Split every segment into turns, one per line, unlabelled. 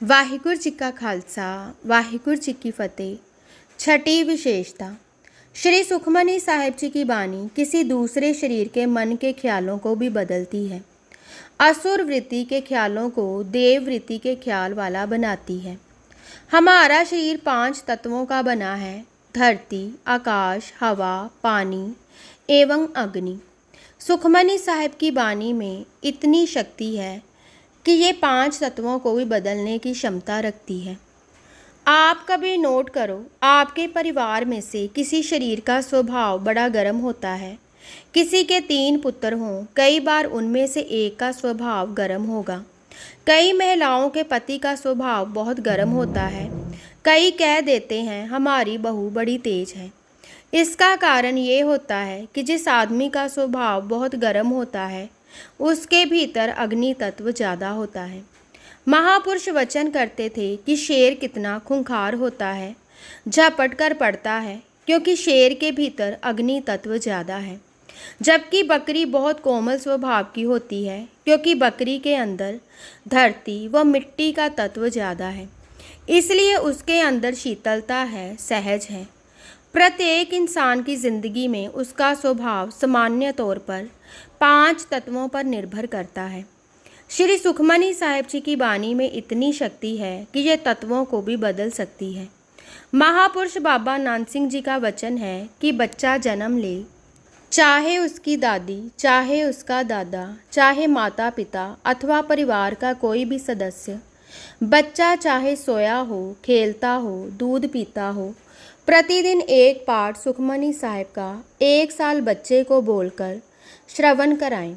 ਵਾਹਿਗੁਰੂ ਜੀ ਕਾ ਖਾਲਸਾ वाहिगुरु जी की फतेह। छठी विशेषता। श्री सुखमनी साहिब जी की बानी किसी दूसरे शरीर के मन के ख्यालों को भी बदलती है। असुर वृत्ति के ख्यालों को देव वृत्ति के ख्याल वाला बनाती है। हमारा शरीर 5 तत्वों का बना है: धरती, आकाश, हवा, पानी एवं अग्नि। सुखमनी साहिब की बानी में इतनी शक्ति है कि ये 5 तत्वों को भी बदलने की क्षमता रखती है। आप कभी नोट करो, आपके परिवार में से किसी शरीर का स्वभाव बड़ा गर्म होता है। किसी के 3 पुत्र हों, कई बार उनमें से एक का स्वभाव गर्म होगा। कई महिलाओं के पति का स्वभाव बहुत गर्म होता है। कई कह देते हैं हमारी बहू बड़ी तेज है। इसका कारण ये होता है कि जिस आदमी का स्वभाव बहुत गर्म होता है उसके भीतर अग्नि तत्व ज़्यादा होता है। महापुरुष वचन करते थे कि शेर कितना खूंखार होता है, झपट कर पड़ता है, क्योंकि शेर के भीतर अग्नि तत्व ज़्यादा है। जबकि बकरी बहुत कोमल स्वभाव की होती है, क्योंकि बकरी के अंदर धरती व मिट्टी का तत्व ज़्यादा है, इसलिए उसके अंदर शीतलता है, सहज है। प्रत्येक इंसान की ज़िंदगी में उसका स्वभाव सामान्य तौर पर 5 तत्वों पर निर्भर करता है। श्री सुखमनी साहिब जी की बानी में इतनी शक्ति है कि ये तत्वों को भी बदल सकती है। महापुरुष बाबा नानक सिंह जी का वचन है कि बच्चा जन्म ले, चाहे उसकी दादी, चाहे उसका दादा, चाहे माता पिता अथवा परिवार का कोई भी सदस्य, बच्चा चाहे सोया हो, खेलता हो, दूध पीता हो, प्रतिदिन एक पाठ सुखमनी साहिब का 1 साल बच्चे को बोलकर श्रवण कराएं।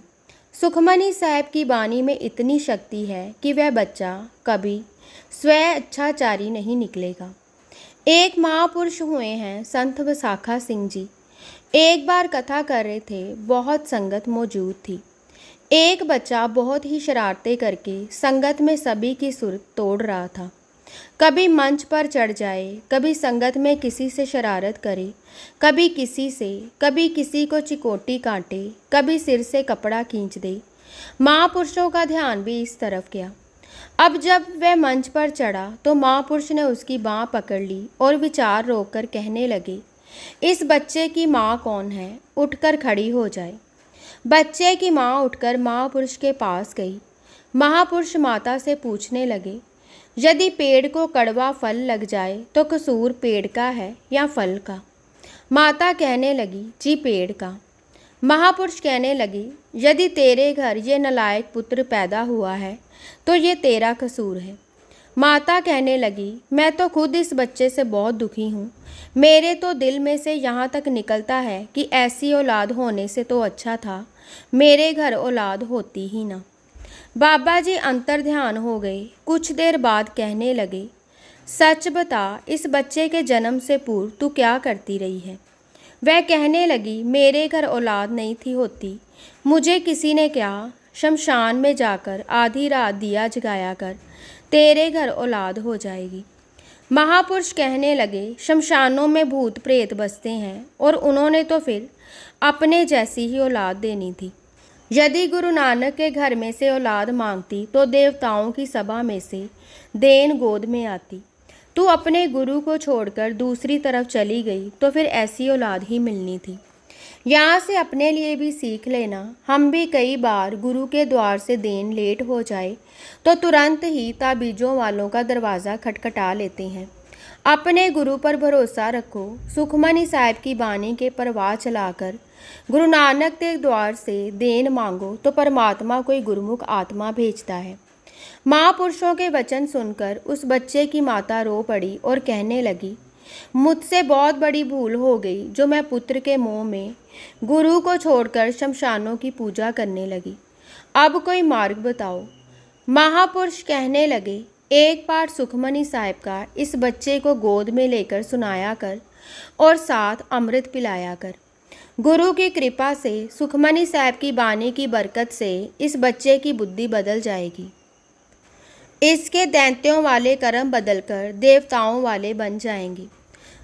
सुखमनी साहिब की बानी में इतनी शक्ति है कि वह बच्चा कभी स्वेच्छाचारी नहीं निकलेगा। एक महापुरुष हुए हैं संत विसाखा सिंह जी। एक बार कथा कर रहे थे, बहुत संगत मौजूद थी। एक बच्चा बहुत ही शरारतें करके संगत में सभी की सुर तोड़ रहा था। कभी मंच पर चढ़ जाए, कभी संगत में किसी से शरारत करे, कभी किसी से, कभी किसी को चिकोटी काटे, कभी सिर से कपड़ा खींच दे। महापुरुषों का ध्यान भी इस तरफ गया। अब जब वह मंच पर चढ़ा तो महापुरुष ने उसकी बाँह पकड़ ली और विचार रोककर कहने लगे, इस बच्चे की माँ कौन है, उठकर खड़ी हो जाए। बच्चे की माँ उठकर महापुरुष के पास गई। महापुरुष माता से पूछने लगे, यदि पेड़ को कड़वा फल लग जाए तो कसूर पेड़ का है या फल का? माता कहने लगी, जी पेड़ का। महापुरुष कहने लगे, यदि तेरे घर ये नालायक पुत्र पैदा हुआ है तो ये तेरा कसूर है। माता कहने लगी, मैं तो खुद इस बच्चे से बहुत दुखी हूँ। मेरे तो दिल में से यहाँ तक निकलता है कि ऐसी औलाद होने से तो अच्छा था मेरे घर औलाद होती ही ना। बाबा जी अंतर ध्यान हो गए। कुछ देर बाद कहने लगे, सच बता, इस बच्चे के जन्म से पूर्व तू क्या करती रही है? वह कहने लगी, मेरे घर औलाद नहीं थी होती। मुझे किसी ने कहा, शमशान में जाकर आधी रात दिया जगाया कर, तेरे घर औलाद हो जाएगी। महापुरुष कहने लगे, शमशानों में भूत प्रेत बसते हैं और उन्होंने तो फिर अपने जैसी ही औलाद देनी थी। यदि गुरु नानक के घर में से औलाद मांगती तो देवताओं की सभा में से देन गोद में आती। तू अपने गुरु को छोड़कर दूसरी तरफ चली गई तो फिर ऐसी औलाद ही मिलनी थी। यहाँ से अपने लिए भी सीख लेना। हम भी कई बार गुरु के द्वार से देन लेट हो जाए तो तुरंत ही ताबीजों वालों का दरवाज़ा खटखटा लेते हैं। अपने गुरु पर भरोसा रखो। सुखमनी साहिब की बानी के परवाह चलाकर गुरु नानक के द्वार से देन मांगो तो परमात्मा कोई गुरुमुख आत्मा भेजता है। महापुरुषों के वचन सुनकर उस बच्चे की माता रो पड़ी और कहने लगी, मुझसे बहुत बड़ी भूल हो गई जो मैं पुत्र के मोह में गुरु को छोड़कर शमशानों की पूजा करने लगी। अब कोई मार्ग बताओ। महापुरुष कहने लगे, एक बार सुखमनी साहिब का इस बच्चे को गोद में लेकर सुनाया कर और साथ अमृत पिलाया कर। गुरु की कृपा से, सुखमनी साहिब की बानी की बरकत से इस बच्चे की बुद्धि बदल जाएगी। इसके दैत्यों वाले कर्म बदलकर देवताओं वाले बन जाएंगे।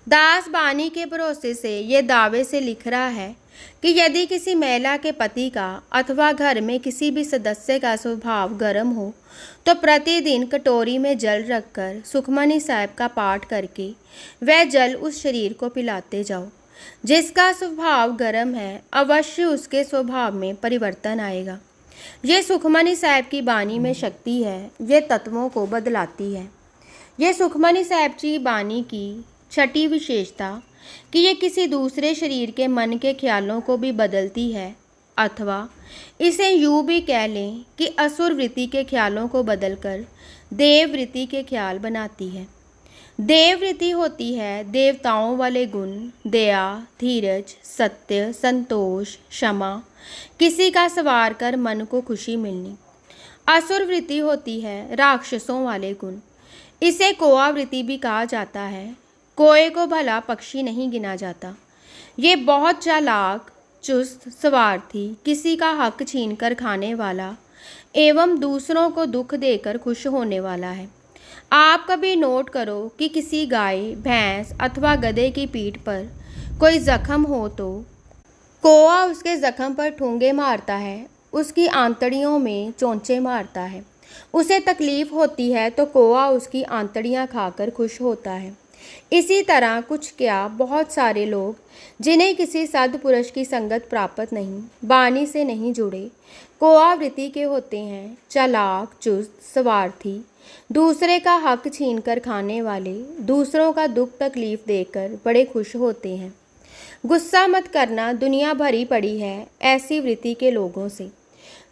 दास बानी के भरोसे से ये दावे से लिख रहा है कि यदि किसी महिला के पति का अथवा घर में किसी भी सदस्य का स्वभाव गर्म हो तो प्रतिदिन कटोरी में जल रखकर सुखमनी साहिब का पाठ करके वह जल उस शरीर को पिलाते जाओ। जिसका स्वभाव गर्म है अवश्य उसके स्वभाव में परिवर्तन आएगा। ये सुखमनी साहिब की बानी में शक्ति है, ये तत्वों को बदलाती है। ये सुखमनी साहिब की बानी की छठी विशेषता कि ये किसी दूसरे शरीर के मन के ख्यालों को भी बदलती है, अथवा इसे यूँ भी कह लें कि असुर वृत्ति के ख्यालों को बदलकर देव वृत्ति के ख्याल बनाती है। देव वृत्ति होती है देवताओं वाले गुण, दया, धीरज, सत्य, संतोष, क्षमा, किसी का सवार कर मन को खुशी मिलनी। असुर वृत्ति होती है राक्षसों वाले गुण। इसे कोआ वृत्ति भी कहा जाता है। कोए को भला पक्षी नहीं गिना जाता। ये बहुत चालाक, चुस्त, स्वार्थी, किसी का हक छीनकर खाने वाला एवं दूसरों को दुख देकर खुश होने वाला है। आप कभी नोट करो कि किसी गाय, भैंस अथवा गधे की पीठ पर कोई जख्म हो तो कोआ उसके जख्म पर ठूंगे मारता है, उसकी आंतड़ियों में चोंचे मारता है। उसे तकलीफ होती है तो कोआ उसकी आंतड़ियां खाकर खुश होता है। इसी तरह कुछ क्या बहुत सारे लोग जिन्हें किसी सद्पुरुष की संगत प्राप्त नहीं, बानी से नहीं जुड़े, कोआ वृत्ति के होते हैं, चालाक, चुस्त, स्वार्थी, दूसरे का हक छीनकर खाने वाले, दूसरों का दुख तकलीफ देकर बड़े खुश होते हैं। गुस्सा मत करना, दुनिया भरी पड़ी है ऐसी वृत्ति के लोगों से।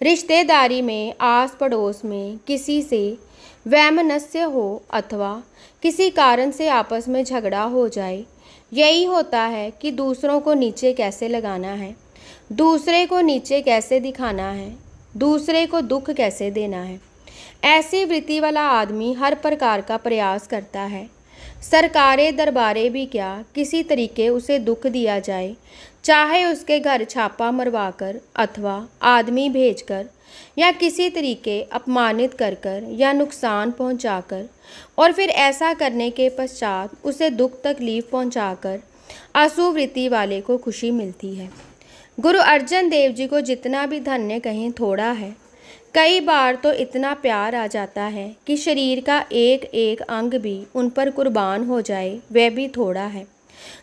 रिश्तेदारी में, आस पड़ोस में किसी से वैमनस्य हो अथवा किसी कारण से आपस में झगड़ा हो जाए, यही होता है कि दूसरों को नीचे कैसे लगाना है, दूसरे को नीचे कैसे दिखाना है, दूसरे को दुख कैसे देना है। ऐसी वृत्ति वाला आदमी हर प्रकार का प्रयास करता है। सरकारें दरबारे भी क्या, किसी तरीके उसे दुख दिया जाए, चाहे उसके घर छापा मरवाकर अथवा आदमी भेजकर या किसी तरीके अपमानित कर या नुकसान पहुंचाकर, और फिर ऐसा करने के पश्चात उसे दुख तकलीफ पहुंचाकर असुवृत्ति वाले को खुशी मिलती है। गुरु अर्जन देव जी को जितना भी धन्य कहें थोड़ा है। कई बार तो इतना प्यार आ जाता है कि शरीर का एक एक अंग भी उन पर कुर्बान हो जाए, वह भी थोड़ा है,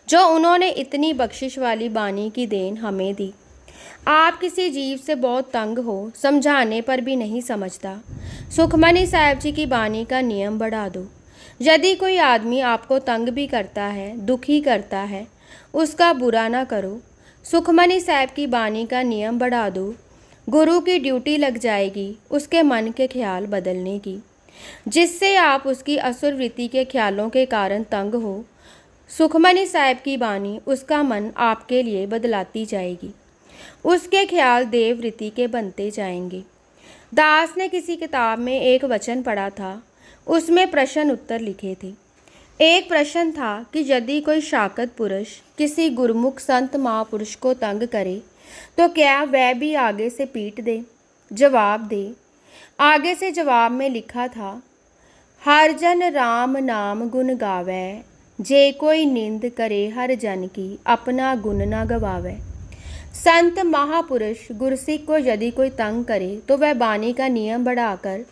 जो उन्होंने इतनी बख्शिश वाली बानी की देन हमें दी। आप किसी जीव से बहुत तंग हो, समझाने पर भी नहीं समझता, सुखमनी साहिब जी की बानी का नियम बढ़ा दो। यदि कोई आदमी आपको तंग भी करता है, दुखी करता है, उसका बुरा ना करो। सुखमनी साहिब की बानी का नियम बढ़ा दो। गुरु की ड्यूटी लग जाएगी उसके मन के ख्याल बदलने की। जिससे आप उसकी असुर वृत्ति के ख्यालों के कारण तंग हो, सुखमनी साहिब की बानी उसका मन आपके लिए बदलाती जाएगी। उसके ख्याल देव वृत्ति के बनते जाएंगे। दास ने किसी किताब में एक वचन पढ़ा था, उसमें प्रश्न उत्तर लिखे थे। एक प्रश्न था कि यदि कोई शाकत पुरुष किसी गुरमुख संत महापुरुष को तंग करे तो क्या वह भी आगे से पीट दे? जवाब दे। आगे से जवाब में लिखा था, हर जन राम नाम गुण गावे, जे कोई निंद करे हर जन की, अपना गुण न गवावे। संत महापुरुष गुरसिक को यदि कोई तंग करे तो वह बानी का नियम बढ़ाकर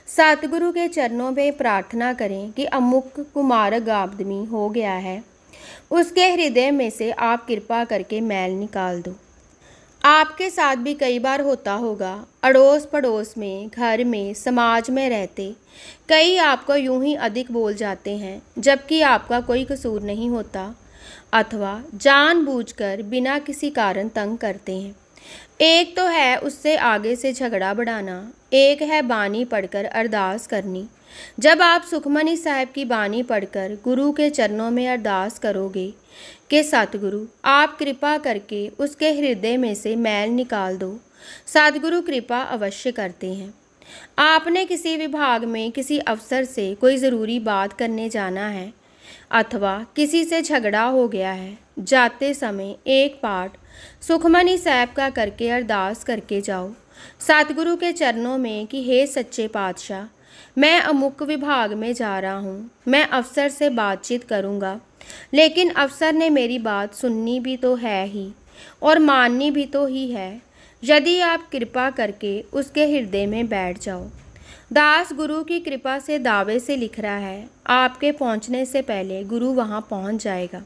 सतगुरु के चरणों में प्रार्थना करें कि अमुक कुमारक आदमी हो गया है, उसके हृदय में से आप कृपा करके मैल निकाल दो। आपके साथ भी कई बार होता होगा, अड़ोस पड़ोस में, घर में, समाज में रहते कई आपको यूं ही अधिक बोल जाते हैं जबकि आपका कोई कसूर नहीं होता, अथवा जानबूझकर बिना किसी कारण तंग करते हैं। एक तो है उससे आगे से झगड़ा बढ़ाना, एक है बानी पढ़कर अरदास करनी। जब आप सुखमनी साहिब की बानी पढ़कर गुरु के चरणों में अरदास करोगे कि सतगुरु आप कृपा करके उसके हृदय में से मैल निकाल दो, सतगुरु कृपा अवश्य करते हैं। आपने किसी विभाग में किसी अफसर से कोई ज़रूरी बात करने जाना है अथवा किसी से झगड़ा हो गया है, जाते समय एक पाठ सुखमनी साहिब का करके अरदास करके जाओ सतगुरु के चरणों में कि हे सच्चे पातशाह, मैं अमुक विभाग में जा रहा हूँ, मैं अफसर से बातचीत करूँगा, लेकिन अफसर ने मेरी बात सुननी भी तो है ही, और माननी भी तो ही है, यदि आप कृपा करके उसके हृदय में बैठ जाओ। दास गुरु की कृपा से दावे से लिख रहा है, आपके पहुंचने से पहले गुरु वहां पहुंच जाएगा।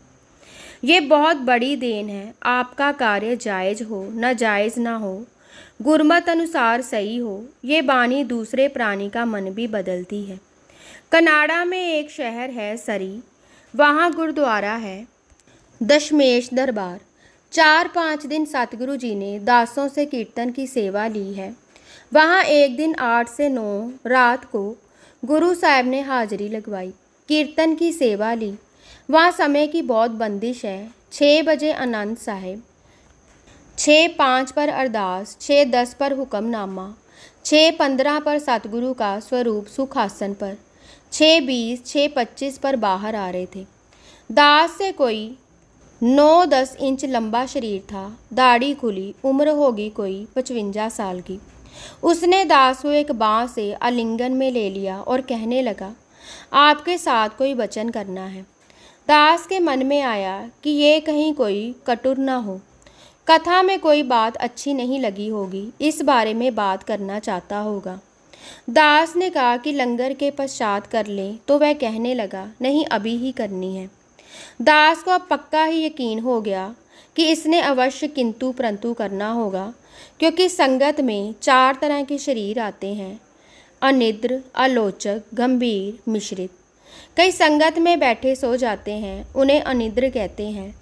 ये बहुत बड़ी देन है। आपका कार्य जायज़ हो न जायज़ ना हो, गुरमत अनुसार सही हो, ये बानी दूसरे प्राणी का मन भी बदलती है। कनाडा में एक शहर है सरी, वहाँ गुरुद्वारा है दशमेश दरबार। 4-5 दिन सतगुरु जी ने दासों से कीर्तन की सेवा ली है। वहाँ एक दिन 8 से 9 रात को गुरु साहब ने हाजिरी लगवाई, कीर्तन की सेवा ली। वहाँ समय की बहुत बंदिश है। 6 बजे आनंद साहिब, 6:05 पर अरदास, 6:10 पर हुक्मनामा, 6:15 पर सतगुरु का स्वरूप सुखासन पर, 6:20, 6:25 पर बाहर आ रहे थे। दास से कोई 9-10 इंच लंबा शरीर था, दाढ़ी खुली, उम्र होगी कोई 55 साल की। उसने दास को एक बाँह से आलिंगन में ले लिया और कहने लगा, आपके साथ कोई वचन करना है। दास के मन में आया कि ये कहीं कोई कटुर न हो, कथा में कोई बात अच्छी नहीं लगी होगी, इस बारे में बात करना चाहता होगा। दास ने कहा कि लंगर के पश्चात कर लें, तो वह कहने लगा, नहीं अभी ही करनी है। दास को अब पक्का ही यकीन हो गया कि इसने अवश्य किंतु परंतु करना होगा, क्योंकि संगत में 4 तरह के शरीर आते हैं, अनिद्र, आलोचक, गंभीर, मिश्रित। कई संगत में बैठे सो जाते हैं, उन्हें अनिद्र कहते हैं।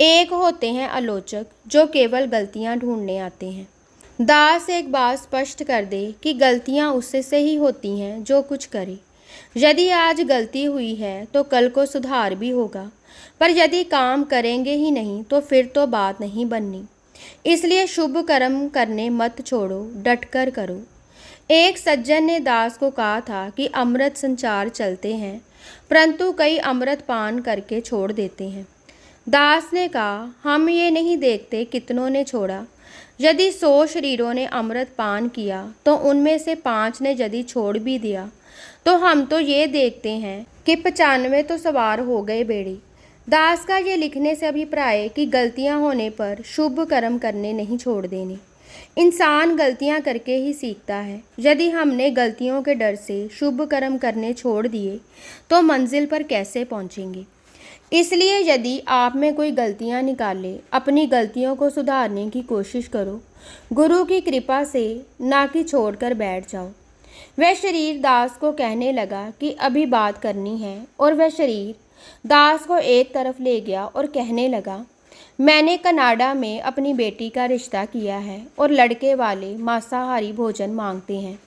एक होते हैं आलोचक, जो केवल गलतियां ढूंढने आते हैं। दास एक बात स्पष्ट कर दे कि गलतियां उससे से ही होती हैं जो कुछ करे। यदि आज गलती हुई है तो कल को सुधार भी होगा, पर यदि काम करेंगे ही नहीं तो फिर तो बात नहीं बननी। इसलिए शुभ कर्म करने मत छोड़ो, डटकर करो। एक सज्जन ने दास को कहा था कि अमृत संचार चलते हैं, परंतु कई अमृत पान करके छोड़ देते हैं। दास ने कहा, हम ये नहीं देखते कितनों ने छोड़ा। यदि 100 शरीरों ने अमृत पान किया तो उनमें से 5 ने यदि छोड़ भी दिया, तो हम तो ये देखते हैं कि 95 तो सवार हो गए बेड़ी। दास का ये लिखने से अभिप्राय कि गलतियां होने पर शुभ कर्म करने नहीं छोड़ देने। इंसान गलतियां करके ही सीखता है। यदि हमने गलतियों के डर से शुभ कर्म करने छोड़ दिए तो मंजिल पर कैसे पहुंचेंगे। इसलिए यदि आप में कोई गलतियां निकाले, अपनी गलतियों को सुधारने की कोशिश करो। गुरु की कृपा से ना कि छोड़कर बैठ जाओ। वह शरीर दास को कहने लगा कि अभी बात करनी है, और वह शरीर दास को एक तरफ ले गया और कहने लगा, मैंने कनाडा में अपनी बेटी का रिश्ता किया है और लड़के वाले मांसाहारी भोजन मांगते हैं,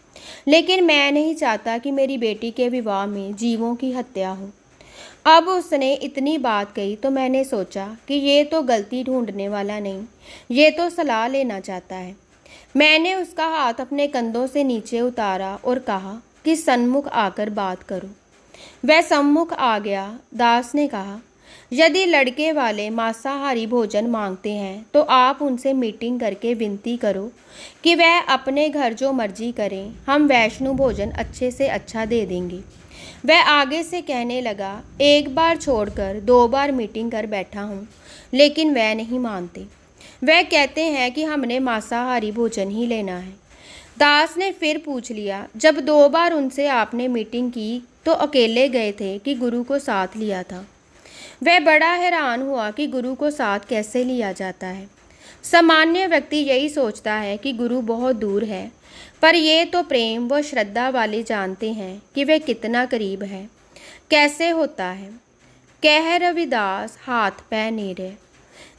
लेकिन मैं नहीं चाहता कि मेरी बेटी के विवाह में जीवों की हत्या हो। अब उसने इतनी बात कही तो मैंने सोचा कि ये तो गलती ढूंढने वाला नहीं, ये तो सलाह लेना चाहता है। मैंने उसका हाथ अपने कंधों से नीचे उतारा और कहा कि सन्मुख आकर बात करो। वह सम्मुख आ गया। दास ने कहा, यदि लड़के वाले मांसाहारी भोजन मांगते हैं तो आप उनसे मीटिंग करके विनती करो कि वह अपने घर जो मर्जी करें, हम वैष्णु भोजन अच्छे से अच्छा दे देंगे। वह आगे से कहने लगा, एक बार छोड़कर 2 बार मीटिंग कर बैठा हूँ, लेकिन वह नहीं मानते। वह कहते हैं कि हमने मांसाहारी भोजन ही लेना है। दास ने फिर पूछ लिया, जब 2 बार उनसे आपने मीटिंग की तो अकेले गए थे कि गुरु को साथ लिया था। वह बड़ा हैरान हुआ कि गुरु को साथ कैसे लिया जाता है। सामान्य व्यक्ति यही सोचता है कि गुरु बहुत दूर है, पर ये तो प्रेम व श्रद्धा वाले जानते हैं कि वह कितना करीब है, कैसे होता है। कह रविदास हाथ पैर नेरे,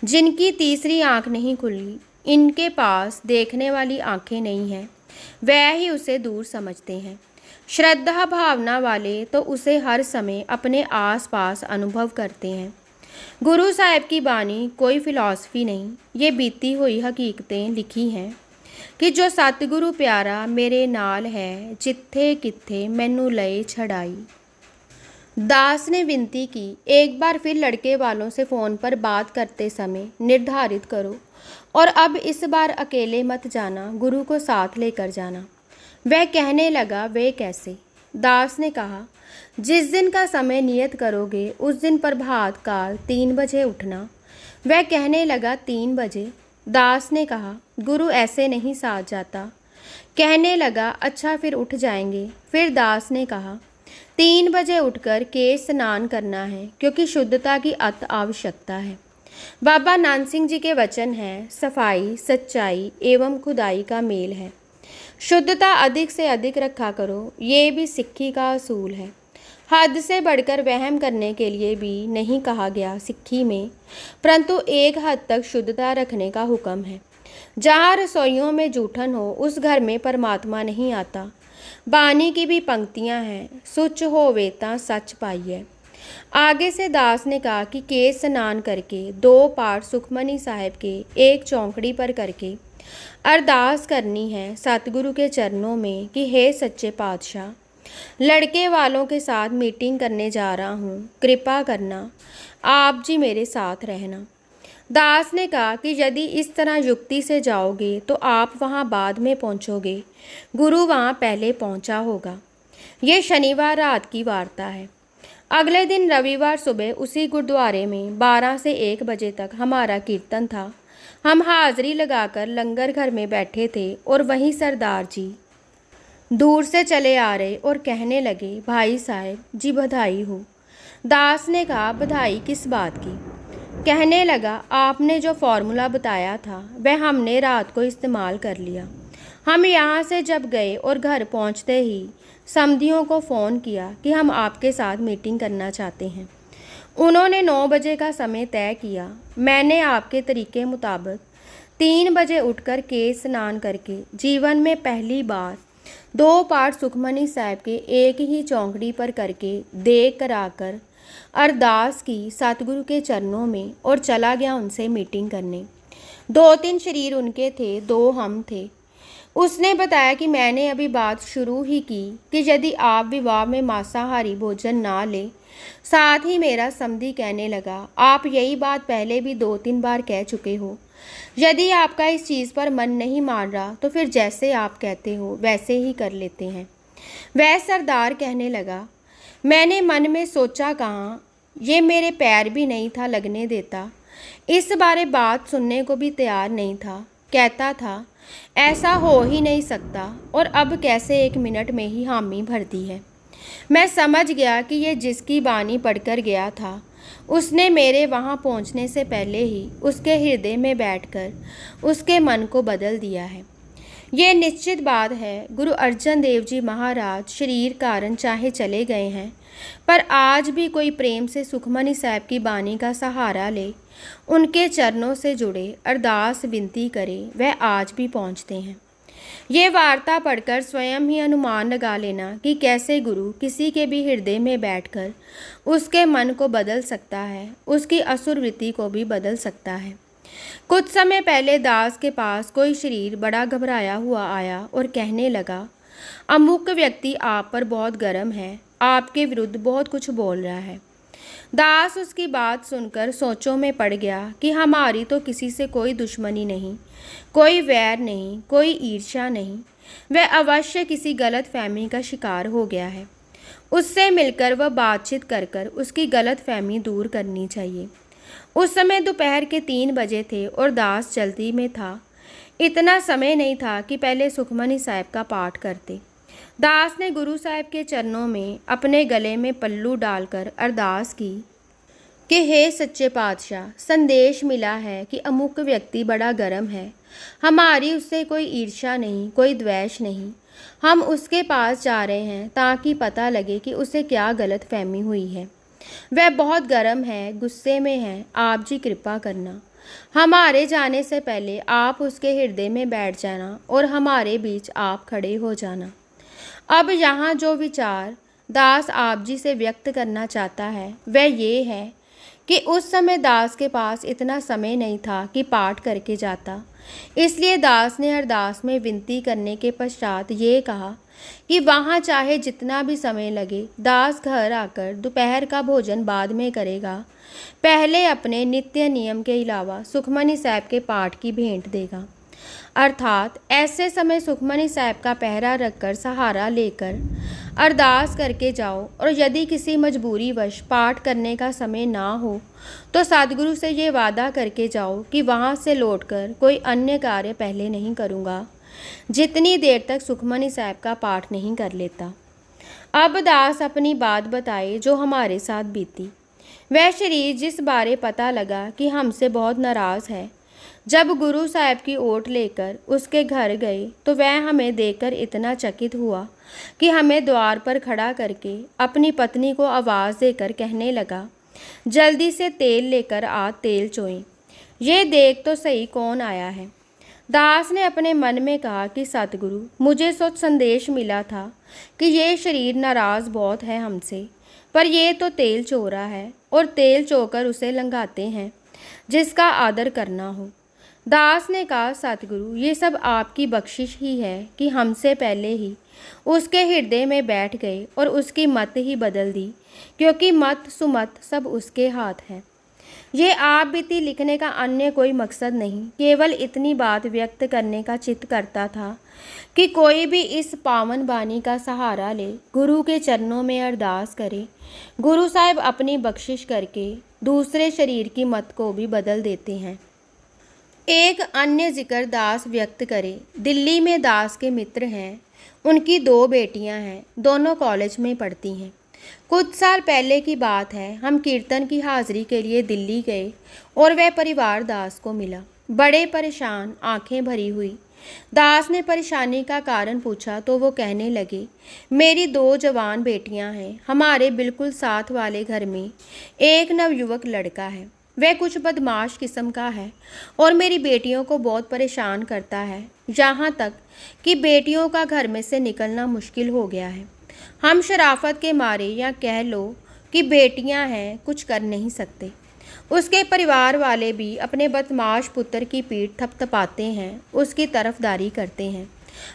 जिनकी तीसरी आंख नहीं खुली, इनके पास देखने वाली आंखें नहीं हैं, वह ही उसे दूर समझते हैं। श्रद्धा भावना वाले तो उसे हर समय अपने आसपास अनुभव करते हैं। गुरु साहब की बानी कोई फिलॉसफी नहीं, ये बीती हुई हकीकतें लिखी हैं कि जो सतगुरु प्यारा मेरे नाल है, जिथे किथे मैनू लए छड़ाई। दास ने विनती की, एक बार फिर लड़के वालों से फ़ोन पर बात करते समय निर्धारित करो, और अब इस बार अकेले मत जाना, गुरु को साथ लेकर जाना। वह कहने लगा, वे कैसे? दास ने कहा, जिस दिन का समय नियत करोगे उस दिन प्रभात काल 3 बजे उठना। वह कहने लगा 3 बजे। दास ने कहा, गुरु ऐसे नहीं साथ जाता। कहने लगा, अच्छा फिर उठ जाएंगे। फिर दास ने कहा, 3 बजे उठकर केश स्नान करना है, क्योंकि शुद्धता की अति आवश्यकता है। बाबा नानक सिंह जी के वचन हैं, सफाई, सच्चाई एवं खुदाई का मेल है। शुद्धता अधिक से अधिक रखा करो, ये भी सिक्खी का असूल है। हद से बढ़कर वहम करने के लिए भी नहीं कहा गया सिक्खी में, परंतु एक हद तक शुद्धता रखने का हुक्म है। जहाँ रसोइयों में जूठन हो, उस घर में परमात्मा नहीं आता। बानी की भी पंक्तियाँ हैं, सुच होवे तां सच पाइए। आगे से दास ने कहा कि केश स्नान करके 2 पाठ सुखमनी साहिब के एक चौंकड़ी पर करके अरदास करनी है सतगुरु के चरणों में कि हे सच्चे पातशाह, लड़के वालों के साथ मीटिंग करने जा रहा हूँ, कृपा करना, आप जी मेरे साथ रहना। दास ने कहा कि यदि इस तरह युक्ति से जाओगे तो आप वहाँ बाद में पहुँचोगे, गुरु वहाँ पहले पहुँचा होगा। ये शनिवार रात की वार्ता है। अगले दिन रविवार सुबह उसी गुरुद्वारे में 12 से 1 बजे तक हमारा कीर्तन था। हम हाजिरी लगाकर लंगर घर में बैठे थे और वहीं सरदार जी दूर से चले आ रहे और कहने लगे, भाई साहब जी बधाई हो। दास ने कहा, बधाई किस बात की? कहने लगा, आपने जो फॉर्मूला बताया था वह हमने रात को इस्तेमाल कर लिया। हम यहाँ से जब गए और घर पहुँचते ही समधियों को फ़ोन किया कि हम आपके साथ मीटिंग करना चाहते हैं। उन्होंने 9 बजे का समय तय किया। मैंने आपके तरीके मुताबिक 3 बजे उठकर केश स्नान करके जीवन में पहली बार 2 पाठ सुखमनी साहिब के एक ही चौंकड़ी पर करके देख कराकर अरदास की सतगुरु के चरणों में और चला गया उनसे मीटिंग करने। 2-3 शरीर उनके थे, 2 हम थे। उसने बताया कि मैंने अभी बात शुरू ही की कि यदि आप विवाह में मांसाहारी भोजन ना लें। साथ ही मेरा समधी कहने लगा, आप यही बात पहले भी 2-3 बार कह चुके हो। यदि आपका इस चीज़ पर मन नहीं मान रहा तो फिर जैसे आप कहते हो वैसे ही कर लेते हैं। वह सरदार कहने लगा, मैंने मन में सोचा कहाँ, ये मेरे पैर भी नहीं था लगने देता। इस बारे बात सुनने को भी तैयार नहीं था। कहता था ऐसा हो ही नहीं सकता, और अब कैसे 1 मिनट में ही हामी भर दी है। मैं समझ गया कि ये जिसकी बानी पढ़कर गया था उसने मेरे वहाँ पहुँचने से पहले ही उसके हृदय में बैठकर उसके मन को बदल दिया है। ये निश्चित बात है, गुरु अर्जन देव जी महाराज शरीर कारण चाहे चले गए हैं, पर आज भी कोई प्रेम से सुखमनी साहिब की बानी का सहारा ले, उनके चरणों से जुड़े, अरदास विनती करे, वह आज भी पहुँचते हैं। ये वार्ता पढ़कर स्वयं ही अनुमान लगा लेना कि कैसे गुरु किसी के भी हृदय में बैठकर उसके मन को बदल सकता है, उसकी असुर वृत्ति को भी बदल सकता है। कुछ समय पहले दास के पास कोई शरीर बड़ा घबराया हुआ आया और कहने लगा, अमुक व्यक्ति आप पर बहुत गर्म है, आपके विरुद्ध बहुत कुछ बोल रहा है। दास उसकी बात सुनकर सोचों में पड़ गया कि हमारी तो किसी से कोई दुश्मनी नहीं, कोई वैर नहीं, कोई ईर्ष्या नहीं। वह अवश्य किसी गलत फहमी का शिकार हो गया है। उससे मिलकर वह बातचीत कर कर उसकी गलत फहमी दूर करनी चाहिए। उस समय दोपहर के 3 बजे थे और दास जल्दी में था। इतना समय नहीं था कि पहले सुखमनी साहिब का पाठ करते। दास ने गुरु साहिब के चरणों में अपने गले में पल्लू डालकर अरदास की कि हे सच्चे पातशाह, संदेश मिला है कि अमुक व्यक्ति बड़ा गर्म है। हमारी उससे कोई ईर्ष्या नहीं, कोई द्वेष नहीं। हम उसके पास जा रहे हैं ताकि पता लगे कि उसे क्या गलत फहमी हुई है। वह बहुत गर्म है, गुस्से में है। आप जी कृपा करना, हमारे जाने से पहले आप उसके हृदय में बैठ जाना और हमारे बीच आप खड़े हो जाना। अब यहाँ जो विचार दास आप जी से व्यक्त करना चाहता है वह ये है कि उस समय दास के पास इतना समय नहीं था कि पाठ करके जाता। इसलिए दास ने अरदास में विनती करने के पश्चात ये कहा कि वहाँ चाहे जितना भी समय लगे, दास घर आकर दोपहर का भोजन बाद में करेगा, पहले अपने नित्य नियम के अलावा सुखमनी साहिब के पाठ की भेंट देगा। अर्थात ऐसे समय सुखमनी साहिब का पहरा रखकर सहारा लेकर अरदास करके जाओ, और यदि किसी मजबूरीवश पाठ करने का समय ना हो तो सद्गुरु से ये वादा करके जाओ कि वहाँ से लौटकर कोई अन्य कार्य पहले नहीं करूँगा जितनी देर तक सुखमनी साहब का पाठ नहीं कर लेता। अब दास अपनी बात बताए जो हमारे साथ बीती। वह शरीर जिस बारे पता लगा कि हमसे बहुत नाराज़ है, जब गुरु साहब की ओट लेकर उसके घर गए तो वह हमें देखकर इतना चकित हुआ कि हमें द्वार पर खड़ा करके अपनी पत्नी को आवाज़ देकर कहने लगा, जल्दी से तेल लेकर आ, तेल चोएं। ये देख तो सही कौन आया है। दास ने अपने मन में कहा कि सतगुरु, मुझे सोच संदेश मिला था कि ये शरीर नाराज़ बहुत है हमसे, पर ये तो तेल चो रहा है और तेल चोकर उसे लंघाते हैं जिसका आदर करना हो। दास ने कहा, सतगुरु, ये सब आपकी बख्शिश ही है कि हमसे पहले ही उसके हृदय में बैठ गए और उसकी मत ही बदल दी, क्योंकि मत सुमत सब उसके हाथ है। ये आप बीती लिखने का अन्य कोई मकसद नहीं, केवल इतनी बात व्यक्त करने का चित्त करता था कि कोई भी इस पावन बानी का सहारा ले, गुरु के चरणों में अरदास करे। गुरु साहिब अपनी बख्शिश करके दूसरे शरीर की मत को भी बदल देते हैं। एक अन्य जिक्र दास व्यक्त करे। दिल्ली में दास के मित्र हैं, उनकी 2 बेटियां हैं, दोनों कॉलेज में पढ़ती हैं। कुछ साल पहले की बात है, हम कीर्तन की हाजिरी के लिए दिल्ली गए और वह परिवार दास को मिला, बड़े परेशान, आंखें भरी हुई। दास ने परेशानी का कारण पूछा तो वो कहने लगे, मेरी 2 जवान बेटियां हैं, हमारे बिल्कुल साथ वाले घर में एक नवयुवक लड़का है। वह कुछ बदमाश किस्म का है और मेरी बेटियों को बहुत परेशान करता है, यहाँ तक कि बेटियों का घर में से निकलना मुश्किल हो गया है। हम शराफत के मारे, या कह लो कि बेटियां हैं, कुछ कर नहीं सकते। उसके परिवार वाले भी अपने बदमाश पुत्र की पीठ थपथपाते हैं, उसकी तरफदारी करते हैं,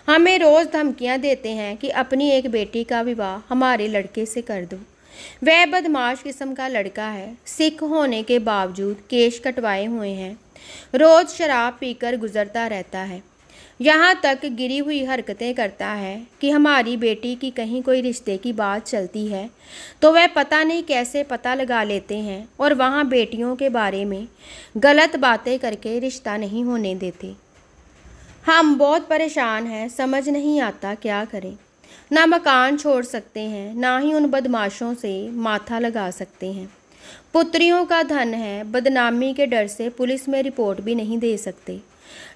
हमें रोज़ धमकियां देते हैं कि अपनी एक बेटी का विवाह हमारे लड़के से कर दो। वह बदमाश किस्म का लड़का है, सिख होने के बावजूद केश कटवाए हुए हैं, रोज़ शराब पीकर गुजरता रहता है, यहाँ तक गिरी हुई हरकतें करता है कि हमारी बेटी की कहीं कोई रिश्ते की बात चलती है तो वह पता नहीं कैसे पता लगा लेते हैं और वहाँ बेटियों के बारे में गलत बातें करके रिश्ता नहीं होने देते। हम बहुत परेशान हैं, समझ नहीं आता क्या करें। ना मकान छोड़ सकते हैं, ना ही उन बदमाशों से माथा लगा सकते हैं। पुत्रियों का धन है, बदनामी के डर से पुलिस में रिपोर्ट भी नहीं दे सकते।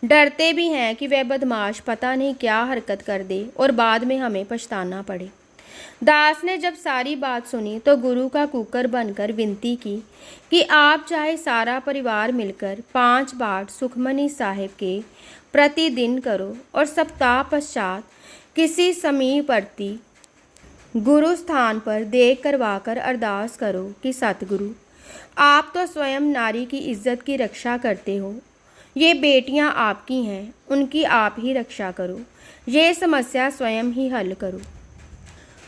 डरते भी हैं कि वह बदमाश पता नहीं क्या हरकत कर दे और बाद में हमें पछताना पड़े। दास ने जब सारी बात सुनी तो गुरु का कुकर बनकर विनती की कि आप चाहे सारा परिवार मिलकर 5 पाठ सुखमनी साहिब के प्रतिदिन करो और सप्ताह पश्चात किसी समीपवर्ती गुरु स्थान पर देख करवाकर अरदास करो कि सतगुरु, आप तो स्वयं नारी की इज्जत की रक्षा करते हो, ये बेटियां आपकी हैं, उनकी आप ही रक्षा करो, ये समस्या स्वयं ही हल करो।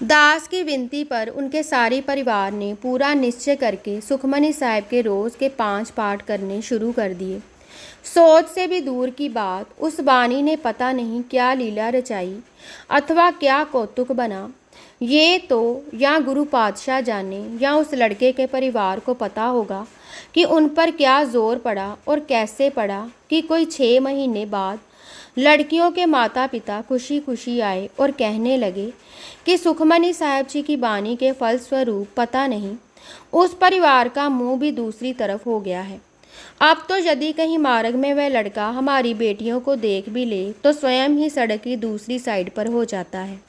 दास की विनती पर उनके सारे परिवार ने पूरा निश्चय करके सुखमनी साहिब के रोज़ के 5 पाठ करने शुरू कर दिए। सोच से भी दूर की बात, उस बानी ने पता नहीं क्या लीला रचाई अथवा क्या कौतुक बना, ये तो या गुरु पातशाह जाने या उस लड़के के परिवार को पता होगा कि उन पर क्या जोर पड़ा और कैसे पड़ा कि कोई 6 महीने बाद लड़कियों के माता पिता खुशी खुशी आए और कहने लगे कि सुखमनी साहिब जी की बानी के फलस्वरूप पता नहीं उस परिवार का मुंह भी दूसरी तरफ हो गया है। अब तो यदि कहीं मार्ग में वह लड़का हमारी बेटियों को देख भी ले तो स्वयं ही सड़क की दूसरी साइड पर हो जाता है।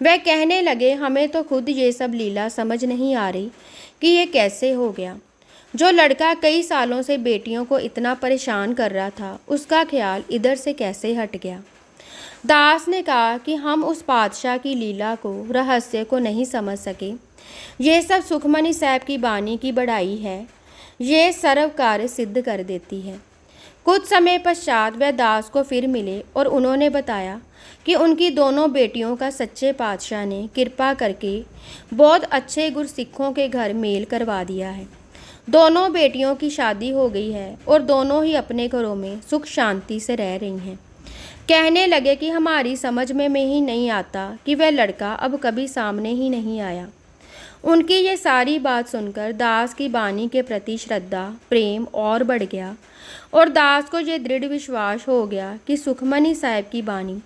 वह कहने लगे, हमें तो खुद ये सब लीला समझ नहीं आ रही कि ये कैसे हो गया। जो लड़का कई सालों से बेटियों को इतना परेशान कर रहा था, उसका ख्याल इधर से कैसे हट गया। दास ने कहा कि हम उस पातशाह की लीला को, रहस्य को नहीं समझ सके। ये सब सुखमनी साहब की बानी की बढ़ाई है, ये सर्व कार्य सिद्ध कर देती है। कुछ समय पश्चात वह दास को फिर मिले और उन्होंने बताया कि उनकी दोनों बेटियों का सच्चे पातशाह ने कृपा करके बहुत अच्छे गुरसिखों के घर मेल करवा दिया है। दोनों बेटियों की शादी हो गई है और दोनों ही अपने घरों में सुख शांति से रह रही हैं। कहने लगे कि हमारी समझ में ही नहीं आता कि वह लड़का अब कभी सामने ही नहीं आया। उनकी ये सारी बात सुनकर दास की बानी के प्रति श्रद्धा प्रेम और बढ़ गया और दास को ये दृढ़ विश्वास हो गया कि सुखमनी साहब की बानी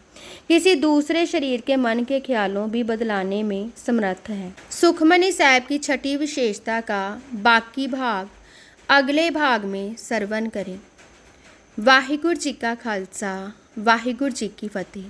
किसी दूसरे शरीर के मन के ख्यालों भी बदलाने में समर्थ है। सुखमनी साहब की छठी विशेषता का बाकी भाग अगले भाग में सरवण करें। वाहिगुरु जी का खालसा, वाहिगुरु जी की फतेह।